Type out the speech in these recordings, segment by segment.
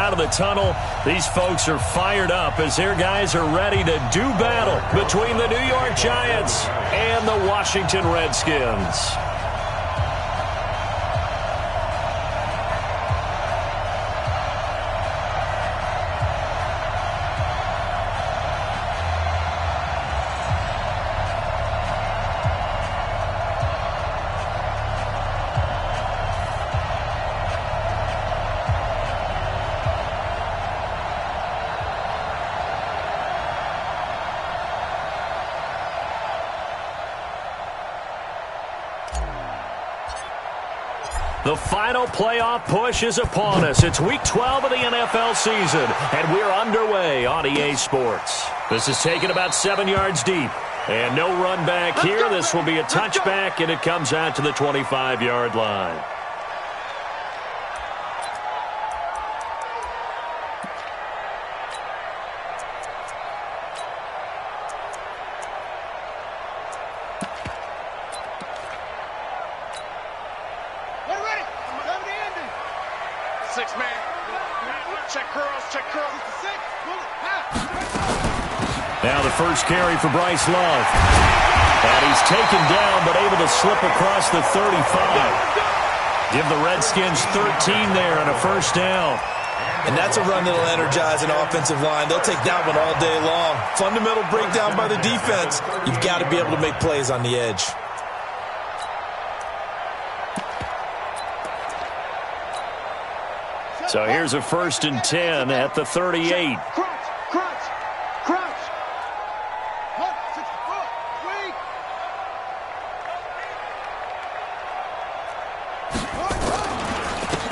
Out of the tunnel, these folks are fired up as their guys are ready to do battle between the New York Giants and the Washington Redskins. The final playoff push is upon us. It's Week 12 of the NFL season, and we're underway on EA Sports. This is taken about 7 yards deep, and no run back here. This will be a touchback, and it comes out to the 25-yard line. Now the first carry for Bryce Love. And he's taken down, but able to slip across the 35. Give the Redskins 13 there and a first down. And that's a run that'll energize an offensive line. They'll take that one all day long. Fundamental breakdown by the defense. You've got to be able to make plays on the edge. So here's a 1st and 10 at the 38.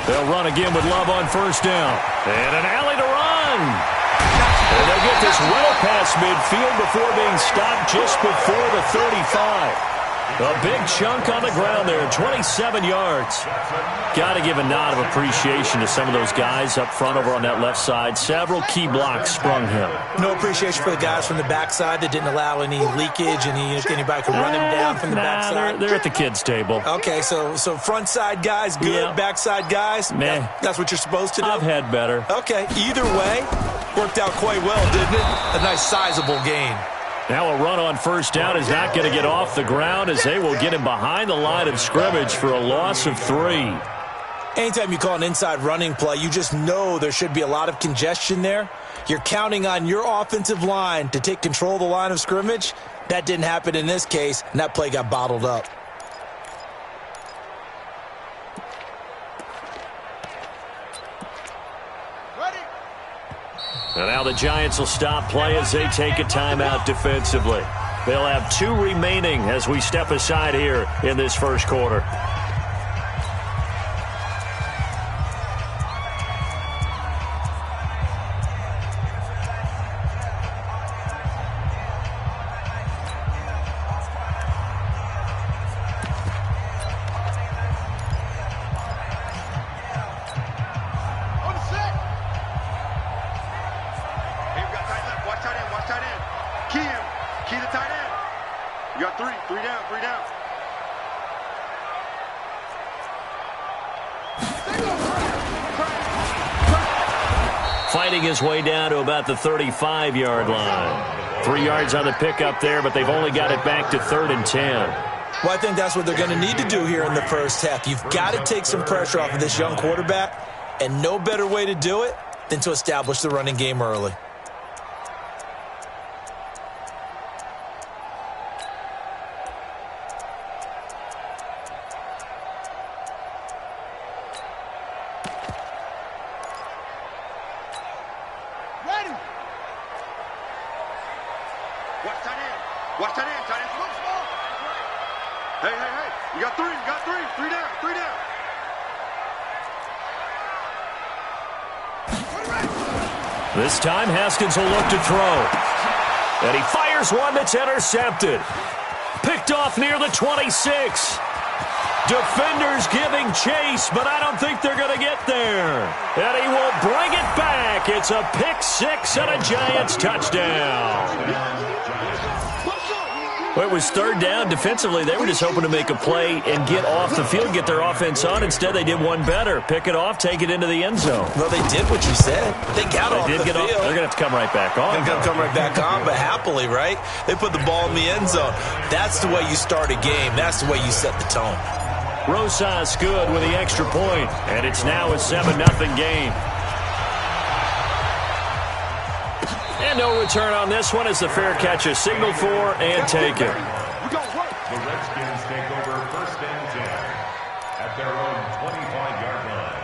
They'll run again with Love on first down. And an alley to run. And they get this well past midfield before being stopped just before the 35. A big chunk on the ground there, 27 yards. Got to give a nod of appreciation to some of those guys up front over on that left side. Several key blocks sprung him. No appreciation for the guys from the backside that didn't allow any leakage and anybody could run him down from the backside. They're at the kids' table. Okay, so front side guys good, yeah. Backside guys, that's what you're supposed to do? I've had better. Okay, either way, worked out quite well, didn't it? A nice sizable gain. Now a run on first down is not going to get off the ground as they will get him behind the line of scrimmage for a loss of 3. Anytime you call an inside running play, you just know there should be a lot of congestion there. You're counting on your offensive line to take control of the line of scrimmage. That didn't happen in this case, and that play got bottled up. And now the Giants will stop play as they take a timeout defensively. They'll have 2 remaining as we step aside here in this first quarter. Fighting his way down to about the 35-yard line. 3 yards on the pickup there, but they've only got it back to 3rd and 10. Well, I think that's what they're going to need to do here in the first half. You've got to take some pressure off of this young quarterback, and no better way to do it than to establish the running game early. This time, Haskins will look to throw. And he fires one that's intercepted. Picked off near the 26. Defenders giving chase, but I don't think they're going to get there. And he will bring it back. It's a pick 6 and a Giants touchdown. it was third down. Defensively, they were just hoping to make a play and get off the field, get their offense on. Instead, they did one better. Pick it off, take it into the end zone. Well, they did what you said. They got off the field. They're going to have to come right back on. They're going to come right back on, but happily, right? They put the ball in the end zone. That's the way you start a game. That's the way you set the tone. Rosas good with the extra point, and it's now a 7-0 game. And no return on this one as the fair catch is signaled for and taken. The Redskins take over 1st and 10 at their own 25-yard line.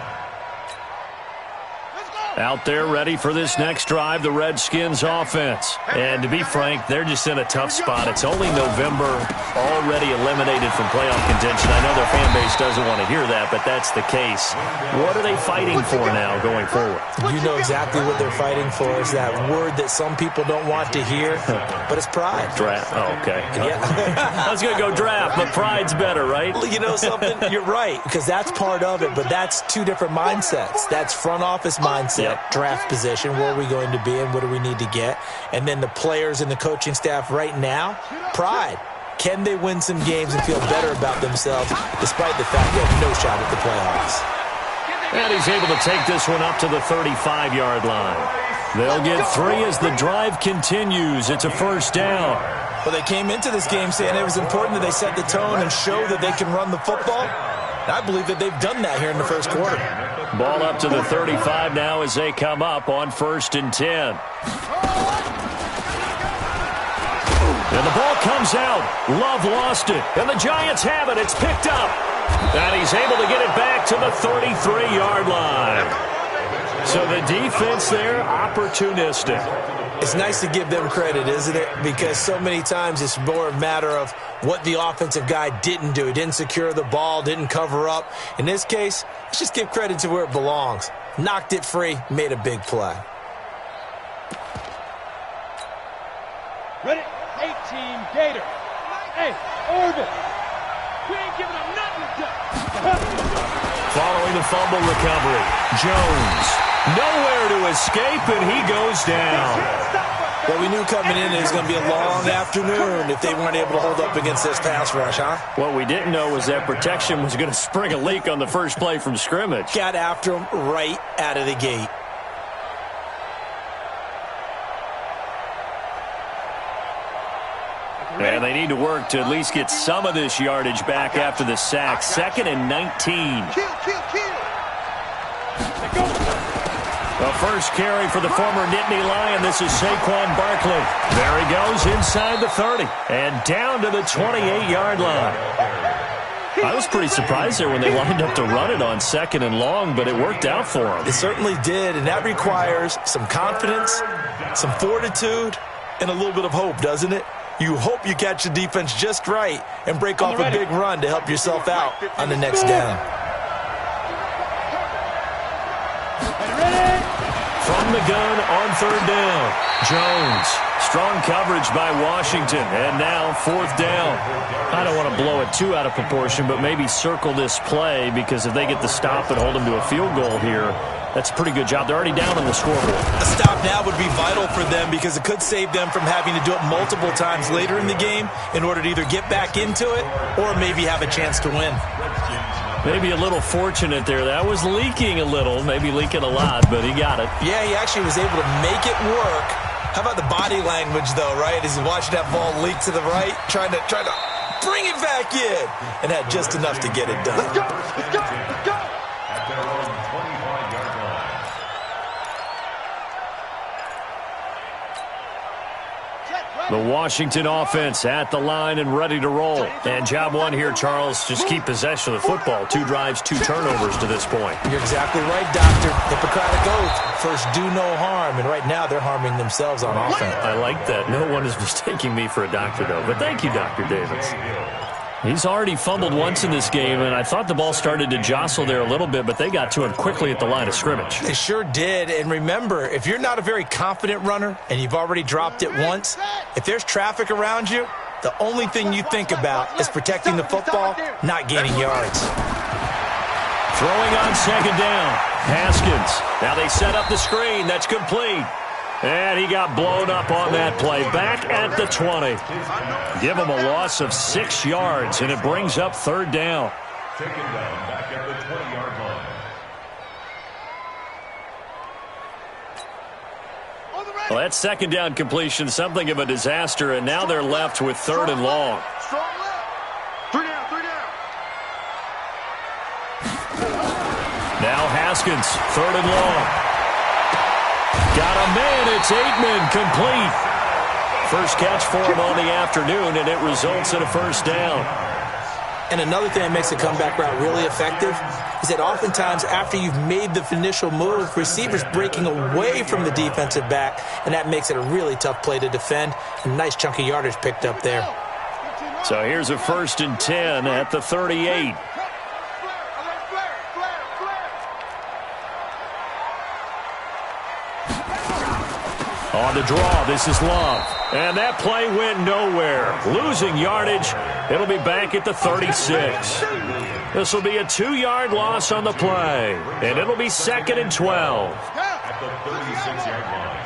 Out there ready for this next drive, the Redskins offense. And to be frank, they're just in a tough spot. It's only November, already eliminated from playoff contention. I know their fan base doesn't want to hear that, but that's the case. What are they fighting for now going forward? You know exactly what they're fighting for. Is that word that some people don't want to hear, but it's pride. Draft. Oh, okay. Yeah. I was going to go draft, but pride's better, right? You know something? You're right, because that's part of it, but that's two different mindsets. That's front office mindset. Yep. Draft position, where are we going to be and what do we need to get? And then the players and the coaching staff right now, pride. Can they win some games and feel better about themselves despite the fact they have no shot at the playoffs? And he's able to take this one up to the 35-yard line. They'll get 3 as the drive continues. It's a 1st down. Well, they came into this game saying it was important that they set the tone and show that they can run the football. And I believe that they've done that here in the first quarter. Ball up to the 35 now as they come up on 1st and 10. And the ball comes out. Love lost it. And the Giants have it. It's picked up. And he's able to get it back to the 33-yard line. So the defense there, opportunistic. It's nice to give them credit, isn't it? Because so many times it's more a matter of what the offensive guy didn't do. He didn't secure the ball, didn't cover up. In this case, let's just give credit to where it belongs. Knocked it free, made a big play. Ready? 18 Gators. Hey, Orbit. We ain't giving them nothing. Following the fumble recovery, Jones. Nowhere to escape, and he goes down. Well, we knew coming in it was going to be a long afternoon if they weren't able to hold up against this pass rush, huh? What we didn't know was that protection was going to spring a leak on the first play from scrimmage. Got after him right out of the gate. And they need to work to at least get some of this yardage back after the sack. 2nd and 19. The first carry for the former Nittany Lion. This is Saquon Barkley. There he goes inside the 30 and down to the 28-yard line. I was pretty surprised there when they lined up to run it on 2nd and long, but it worked out for them. It certainly did, and that requires some confidence, some fortitude, and a little bit of hope, doesn't it? You hope you catch the defense just right and break off a big run to help yourself out on the next down. From the gun on 3rd down, Jones. Strong coverage by Washington, and now 4th down. I don't want to blow it too out of proportion, but maybe circle this play, because if they get the stop and hold them to a field goal here, that's a pretty good job. They're already down on the scoreboard. A stop now would be vital for them because it could save them from having to do it multiple times later in the game in order to either get back into it or maybe have a chance to win. Maybe a little fortunate there. That was leaking a little, maybe leaking a lot, but he got it. Yeah, he actually was able to make it work. How about the body language, though, right? As he watched that ball leak to the right, trying to bring it back in, and had just enough to get it done. Let's go! Let's go! Let's go! At their own 25-yard line. The Washington offense at the line and ready to roll. And job one here, Charles, just keep possession of the football. 2 drives, 2 turnovers to this point. You're exactly right, Doctor. Hippocratic oath. First, do no harm. And right now, they're harming themselves on offense. I like that. No one is mistaking me for a doctor, though. But thank you, Dr. Davis. He's already fumbled once in this game, and I thought the ball started to jostle there a little bit, but they got to him quickly at the line of scrimmage. They sure did. And remember, if you're not a very confident runner and you've already dropped it once, if there's traffic around you, the only thing you think about is protecting the football, not gaining yards. Throwing on 2nd down, Haskins. Now they set up the screen. That's complete. And he got blown up on that play. Back at the 20. Give him a loss of 6 yards, and it brings up 3rd down. Taken down back at the 20-yard line. Well, that 2nd down completion, something of a disaster, and now they're left with 3rd and long. Strong left. 3 down, 3 down. Now Haskins, 3rd and long. Got a man, it's Aikman, complete. First catch for him on the afternoon, and it results in a 1st down. And another thing that makes the comeback route really effective is that oftentimes after you've made the initial move, receivers breaking away from the defensive back, and that makes it a really tough play to defend. A nice chunk of yardage picked up there. So here's a 1st and 10 at the 38. On the draw, this is Love. And that play went nowhere. Losing yardage. It'll be back at the 36. This will be a 2-yard loss on the play. And it'll be 2nd and 12. At the 36-yard line.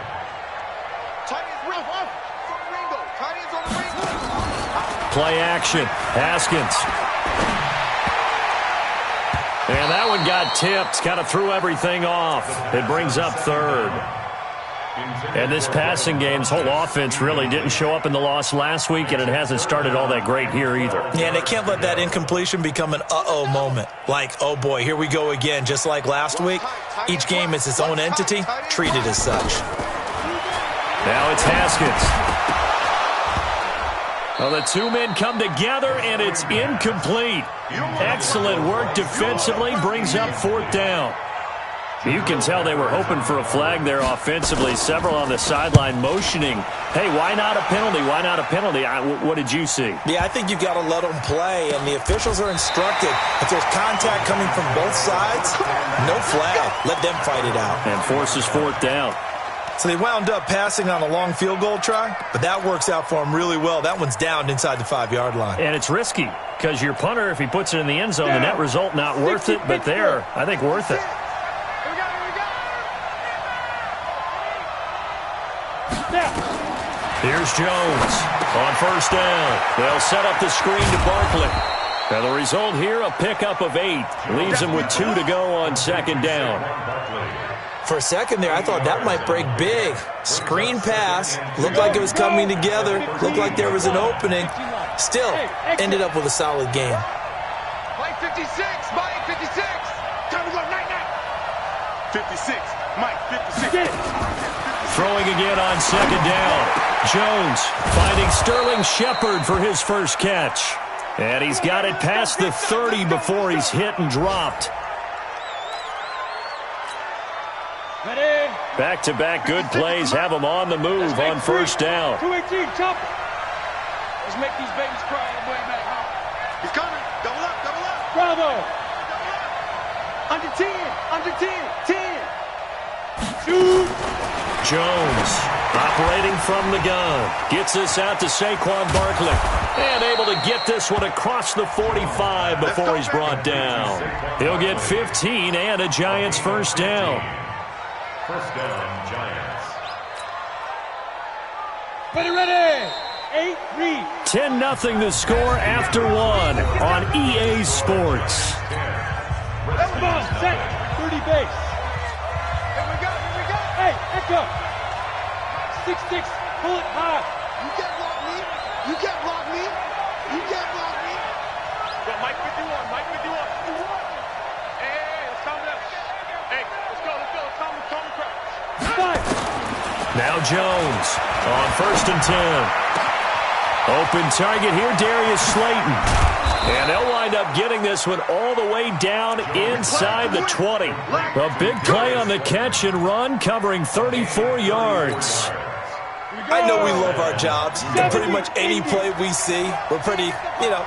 Play action. Haskins. And that one got tipped. Kind of threw everything off. It brings up 3rd. And this passing game's whole offense really didn't show up in the loss last week, and it hasn't started all that great here either. Yeah, and they can't let that incompletion become an uh-oh moment. Like, oh boy, here we go again. Just like last week, each game is its own entity, treated as such. Now it's Haskins. Well, the 2 men come together, and it's incomplete. Excellent work defensively, brings up 4th down. You can tell they were hoping for a flag there offensively. Several on the sideline motioning, hey, why not a penalty? Why not a penalty? What did you see? Yeah, I think you've got to let them play, and the officials are instructed. If there's contact coming from both sides, no flag. Let them fight it out. And forces 4th down. So they wound up passing on a long field goal try, but that works out for them really well. That one's down inside the 5-yard line. And it's risky because your punter, if he puts it in the end zone, the net result not worth it, but there, I think worth it. Here's Jones on 1st down. They'll set up the screen to Barkley. And the result here, a pickup of 8. Leaves him with 2 to go on 2nd down. For a second there, I thought that might break big. Screen pass. Looked like it was coming together. Looked like there was an opening. Still, ended up with a solid game. Mike 56, Mike 56. Time to go, night. 56, Mike 56. Throwing again on 2nd down. Jones finding Sterling Shepard for his first catch. And he's got it past the 30 before he's hit and dropped. Ready? Back-to-back good plays have him on the move on 1st down. 218, chop it. Let's make these babies cry all the way back home. He's coming. Double up, double up. Bravo. Under 10, 10. Shoot. Jones operating from the gun. Gets this out to Saquon Barkley. And able to get this one across the 45 before he's brought down. He'll get 15 and a Giants 1st down. 1st down, Giants. Ready. 8, read. 10-0 the score after 1 on EA Sports. Come on, set. 30 base. Here we go. Hey, echo. 6-6, pull it high. You can't block me. You can't block me. Go, Mike 51, Mike 51. Hey, let's calm down. Hey, let's go. Calm the crowd. Five. Now Jones on 1st and 10. Open target here, Darius Slayton. And they'll wind up getting this one all the way down inside the 20. A big play on the catch and run, covering 34 yards. I know we love our jobs, and pretty much any play we see, we're pretty,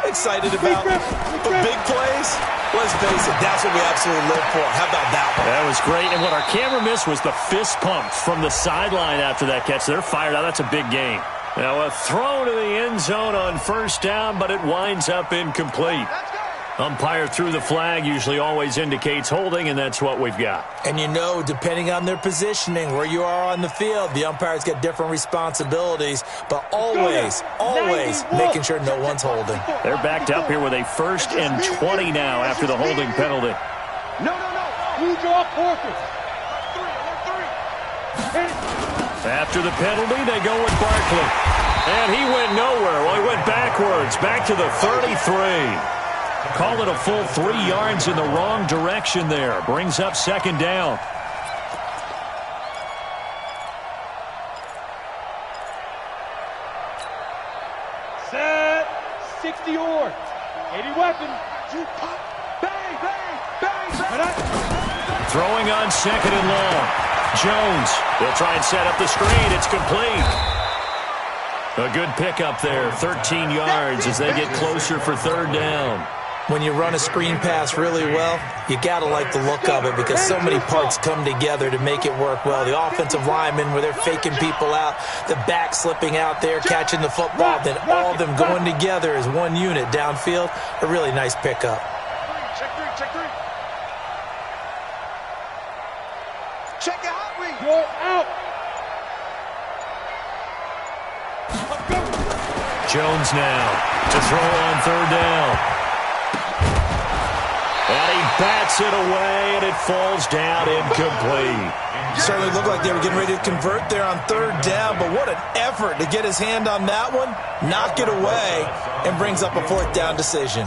excited about. But big plays, let's face it, that's what we absolutely live for. How about that one? That was great, and what our camera missed was the fist pump from the sideline after that catch. They're fired out. That's a big game. Now a throw to the end zone on 1st down, but it winds up incomplete. Umpire threw the flag, usually always indicates holding, and that's what we've got. And you know, depending on their positioning, where you are on the field, the umpires get different responsibilities, but always making sure no one's holding. They're backed up here with a 1st and 20 now after the holding penalty. No. Who draw forfeit? After the penalty, they go with Barkley. And he went nowhere. Well, he went backwards, back to the 33. Call it a full 3 yards in the wrong direction there. Brings up 2nd down. Set. 60 yards. 80 weapon. Bang, bang, bang, bang. Throwing on 2nd and long. Jones. They'll try and set up the screen. It's complete. A good pickup there. 13 yards as they get closer for 3rd down. When you run a screen pass really well, you got to like the look of it because so many parts come together to make it work well. The offensive linemen, where they're faking people out, the back slipping out there, catching the football, then all of them going together as one unit downfield. A really nice pickup. Check three. Check out. Go out. Jones now to throw on 3rd down. And he bats it away, and it falls down incomplete. Certainly looked like they were getting ready to convert there on 3rd down, but what an effort to get his hand on that one, knock it away, and brings up a 4th down decision.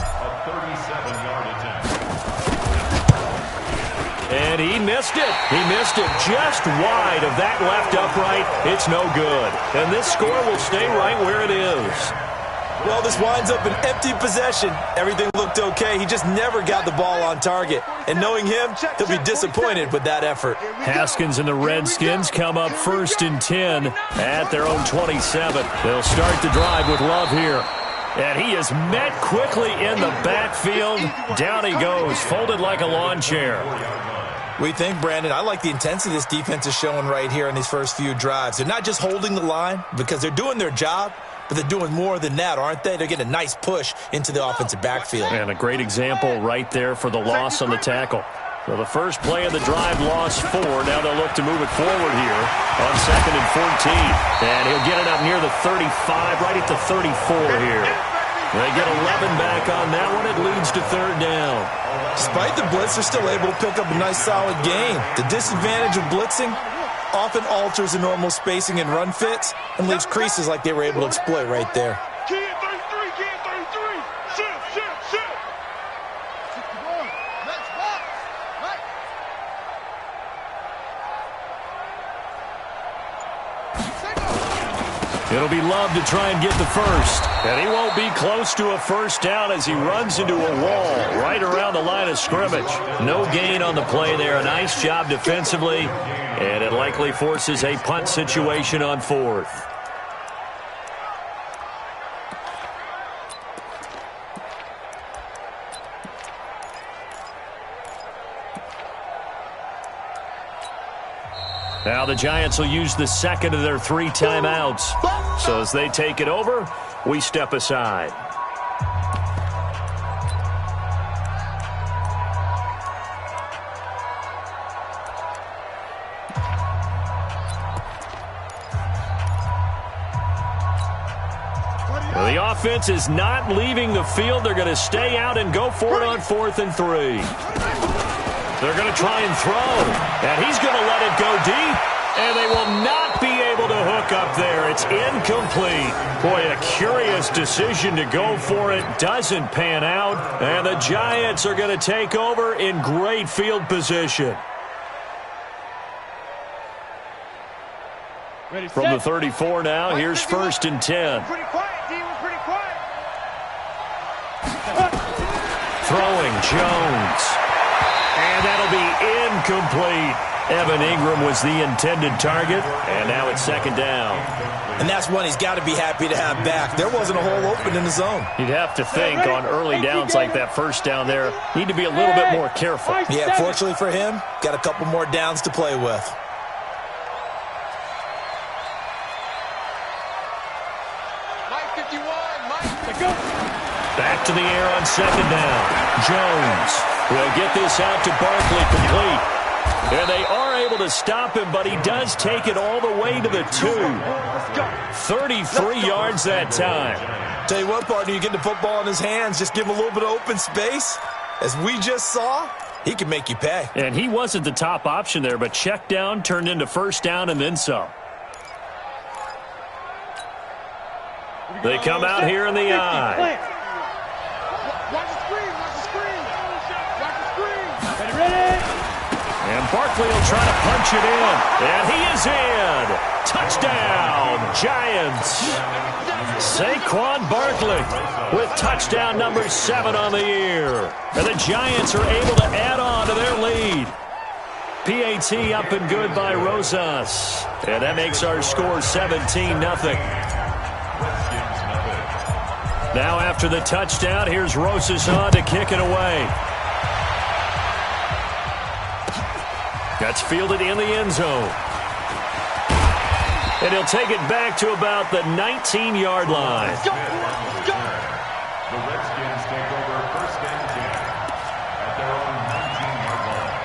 And he missed it. He missed it just wide of that left upright. It's no good. And this score will stay right where it is. Well, this winds up an empty possession. Everything looked okay. He just never got the ball on target. And knowing him, he'll be disappointed with that effort. Haskins and the Redskins come up 1st and 10 at their own 27. They'll start the drive with Love here. And he is met quickly in the backfield. Down he goes, folded like a lawn chair. We think, Brandon, I like the intensity this defense is showing right here in these first few drives. They're not just holding the line because they're doing their job, but they're doing more than that, aren't they? They're getting a nice push into the offensive backfield. And a great example right there for the loss on the tackle. So the first play of the drive, lost 4. Now they'll look to move it forward here on 2nd and 14. And he'll get it up near the 35, right at the 34 here. They get 11 back on that one. It leads to 3rd down. Despite the blitz, they're still able to pick up a nice solid gain. The disadvantage of blitzing often alters the normal spacing and run fits and leaves creases like they were able to exploit right there. Key 33. Shift. Let's walk. Right. It'll be Love to try and get the first. And he won't be close to a 1st down as he runs into a wall right around the line of scrimmage. No gain on the play there. A nice job defensively. And it likely forces a punt situation on 4th. Now the Giants will use the 2nd of their 3 timeouts. So as they take it over, we step aside. Well, the offense is not leaving the field. They're going to stay out and go for it on 4th and 3. They're going to try and throw, and he's going to let it go deep, and they will not be able to hook up there. It's incomplete. Boy, a curious decision to go for it. Doesn't pan out, and the Giants are going to take over in great field position. From the 34 now, here's 1st and 10. Pretty quiet, D. We're pretty quiet. Throwing Jones. And that'll be incomplete. Evan Ingram was the intended target, and now it's 2nd down. And that's one he's got to be happy to have back. There wasn't a hole open in the zone. You'd have to think on early downs like that 1st down there, need to be a little bit more careful. Yeah, fortunately for him, got a couple more downs to play with. Back to the air on second down. Jones will get this out to Barkley, complete. And they are able to stop him, but he does take it all the way to the 2. 33 yards that time. Tell you what, partner, you get the football in his hands, just give him a little bit of open space. As we just saw, he can make you pay. And he wasn't the top option there, but check down turned into first down and then some. They come out here in the I. Watch the screen, watch the screen. Watch the screen. Ready? And Barkley will try to punch it in. And he is in. Touchdown, Giants. Saquon Barkley with touchdown number 7 on the year. And the Giants are able to add on to their lead. PAT up and good by Rosas. And that makes our score 17-0. Now after the touchdown, here's Rosas on to kick it away. That's fielded in the end zone. And he'll take it back to about the 19-yard line. The Redskins take over first and 10 at their own 19-yard line.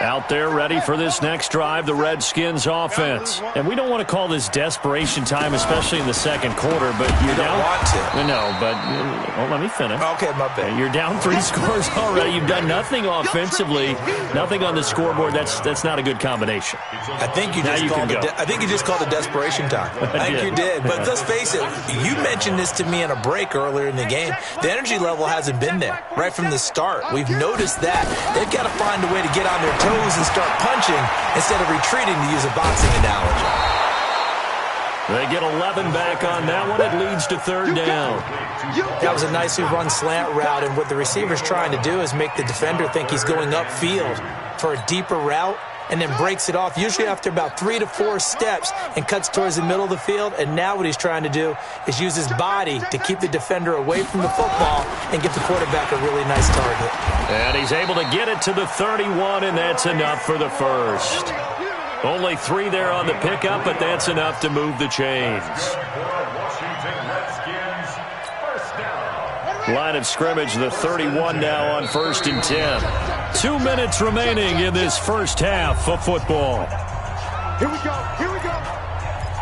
Out there ready for this next drive, the Redskins offense. And we don't want to call this desperation time, especially in the second quarter, but you're down. Want to. No, but well, let me finish. Okay, my bad. You're down 3 scores already. You've done nothing offensively, nothing on the scoreboard. That's not a good combination. I think you just called it desperation time. I think you did. But let's face it, you mentioned this to me in a break earlier in the game. The energy level hasn't been there right from the start. We've noticed that. They've got to find a way to get on their toes and start punching instead of retreating, to use a boxing analogy. They get 11 back on that one. It leads to third down. That was a nicely run slant route, and what the receiver's trying to do is make the defender think he's going upfield for a deeper route, and then breaks it off, usually after about 3 to 4 steps, and cuts towards the middle of the field. And now what he's trying to do is use his body to keep the defender away from the football and give the quarterback a really nice target. And he's able to get it to the 31, and that's enough for the first. Only 3 there on the pickup, but that's enough to move the chains. Line of scrimmage, the 31 now on 1st and 10. 2 minutes remaining in this first half of football. Here we go, here we go,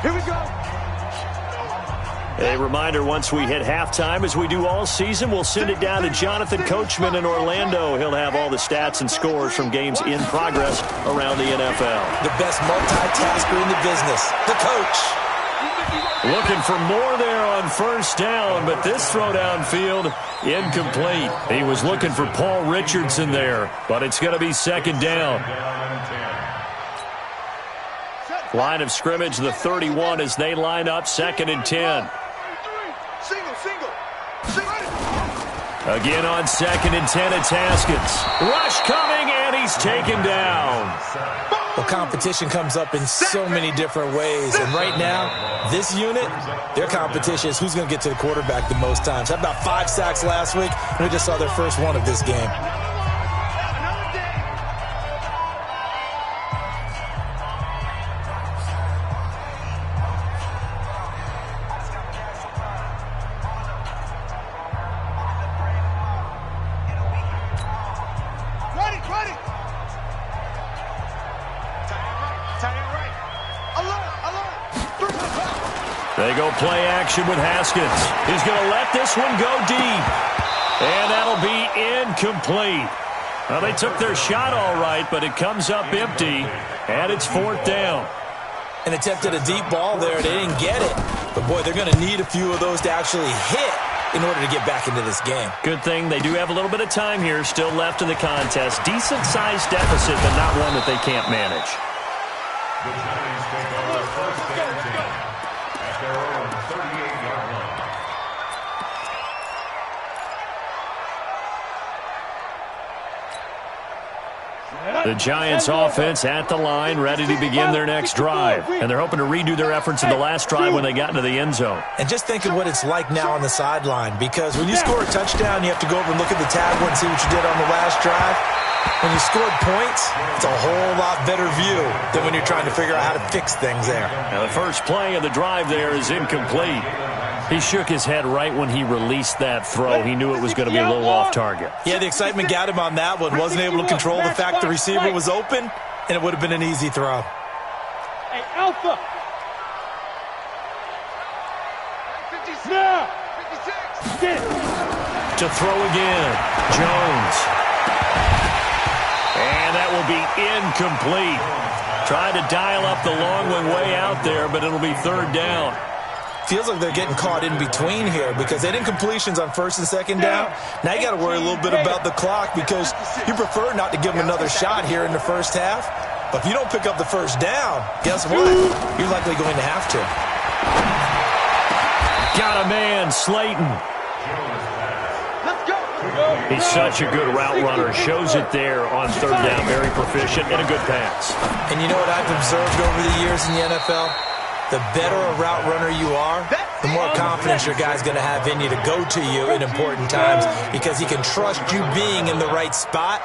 here we go. A reminder, once we hit halftime, as we do all season, we'll send it down to Jonathan Coachman in Orlando. He'll have all the stats and scores from games in progress around the NFL. The best multitasker in the business, the coach. Looking for more there on first down, but this throw downfield, incomplete. He was looking for Paul Richardson there, but it's going to be second down. Line of scrimmage, the 31 as they line up, 2nd and 10. Again on 2nd and 10, it's Haskins. Rush coming, and he's taken down. Well, competition comes up in so many different ways, and right now, this unit, their competition is who's going to get to the quarterback the most times. Had about 5 sacks last week, and we just saw their first one of this game. They go play action with Haskins. He's going to let this one go deep. And that'll be incomplete. Well, they took their shot all right, but it comes up empty. And it's 4th down. And attempted a deep ball there. They didn't get it. But, boy, they're going to need a few of those to actually hit in order to get back into this game. Good thing they do have a little bit of time here still left in the contest. Decent-sized deficit, but not one that they can't manage. The Giants take over first and 10 at their own 38-yard line. The Giants offense at the line, ready to begin their next drive. And they're hoping to redo their efforts in the last drive when they got into the end zone. And just think of what it's like now on the sideline, because when you score a touchdown, you have to go over and look at the tablet and see what you did on the last drive. When you scored points, it's a whole lot better view than when you're trying to figure out how to fix things there. Now, the first play of the drive there is incomplete. He shook his head right when he released that throw. He knew it was going to be a little off target. Yeah, the excitement got him on that one. Wasn't able to control the fact the receiver was open, and it would have been an easy throw. Hey, Alpha. 56. Now. 56. To throw again. Jones. And that will be incomplete. Tried to dial up the long one way out there, but it'll be third down. Feels like they're getting caught in between here because they did incompletions on first and second down. Now you got to worry a little bit about the clock because you prefer not to give them another shot here in the first half. But if you don't pick up the first down, guess what? You're likely going to have to. Got a man, Slayton. He's such a good route runner. Shows it there on third down. Very proficient and a good pass. And you know what I've observed over the years in the NFL? The better a route runner you are, the more confidence your guy's going to have in you to go to you in important times because he can trust you being in the right spot,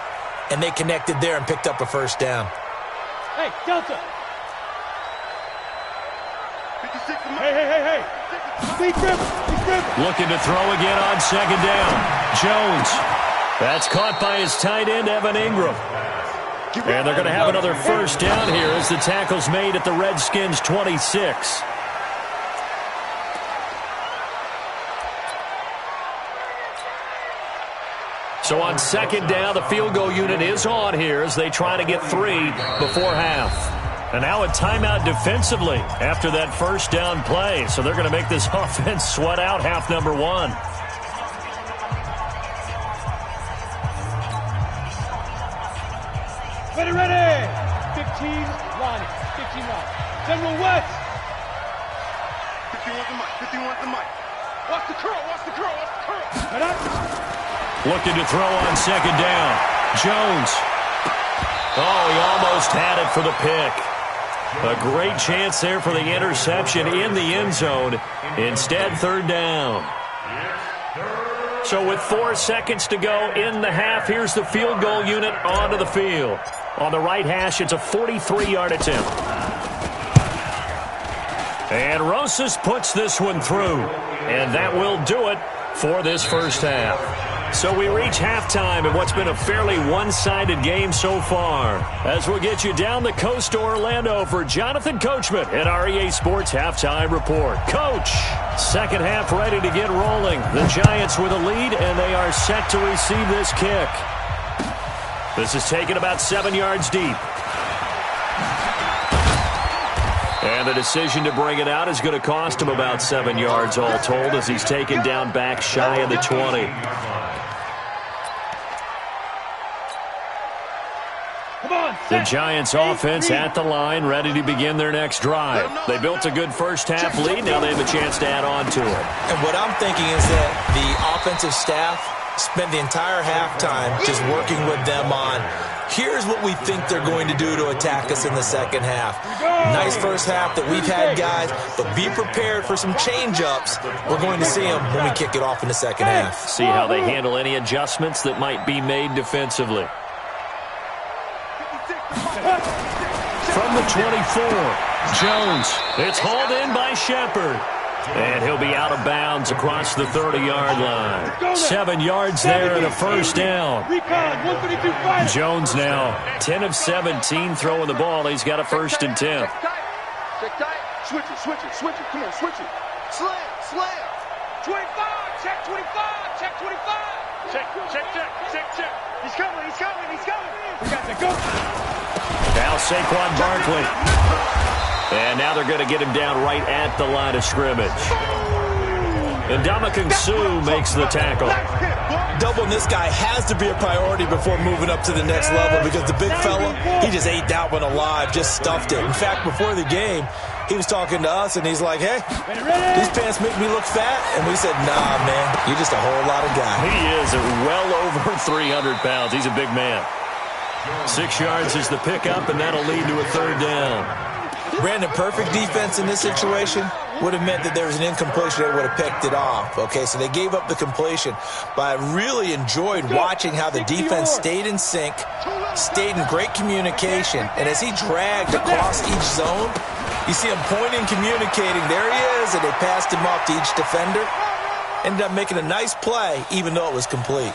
and they connected there and picked up a first down. Hey, Delta. Hey. Speed dribble. Looking to throw again on second down. Jones. That's caught by his tight end, Evan Ingram. And they're going to have another first down here as the tackle's made at the Redskins' 26. So on second down, the field goal unit is on here as they try to get 3 before half. And now a timeout defensively after that first down play. So they're going to make this offense sweat out half number 1. Ready. 15 line. General West. 51's the mic. Watch the curl. Looking to throw on second down. Jones. Oh, he almost had it for the pick. A great chance there for the interception in the end zone. Instead, third down. So with 4 seconds to go in the half, here's the field goal unit onto the field. On the right hash, it's a 43-yard attempt. And Rosas puts this one through. And that will do it for this first half. So we reach halftime in what's been a fairly one-sided game so far. As we'll get you down the coast to Orlando for Jonathan Coachman at our EA Sports Halftime Report. Coach, second half ready to get rolling. The Giants with a lead, and they are set to receive this kick. This is taken about 7 yards deep. And the decision to bring it out is going to cost him about 7 yards all told as he's taken down back shy of the 20. The Giants offense at the line, ready to begin their next drive. They built a good first half lead. Now they have a chance to add on to it. And what I'm thinking is that the offensive staff spent the entire halftime just working with them on, here's what we think they're going to do to attack us in the second half. Nice first half that we've had, guys, but be prepared for some change-ups. We're going to see them when we kick it off in the second half. See how they handle any adjustments that might be made defensively. From the 24, Jones. It's hauled in by Shepard. And he'll be out of bounds across the 30-yard line. 7 yards there and a first down. Jones now 10 of 17 throwing the ball. He's got a first and 10. Switch it. Come on, switch it. Slam. 25. Check 25. Check 25. Check. He's coming. We got to go. Now Saquon Barkley. And now they're going to get him down right at the line of scrimmage. And Ndamukong Suh makes the tackle. Doubling this guy has to be a priority before moving up to the next level because the big fella, he just ate that one alive, just stuffed it. In fact, before the game, he was talking to us, and he's like, hey, these pants make me look fat. And we said, nah, man, you're just a whole lot of guy. He is well over 300 pounds. He's a big man. 6 yards is the pickup, and that'll lead to a third down. Brandon, perfect defense in this situation. would have meant that there was an incompletion. They would have picked it off. Okay, so they gave up the completion. But I really enjoyed watching how the defense stayed in sync, stayed in great communication. And as he dragged across each zone, you see him pointing, communicating. There he is, and they passed him off to each defender. Ended up making a nice play, even though it was complete.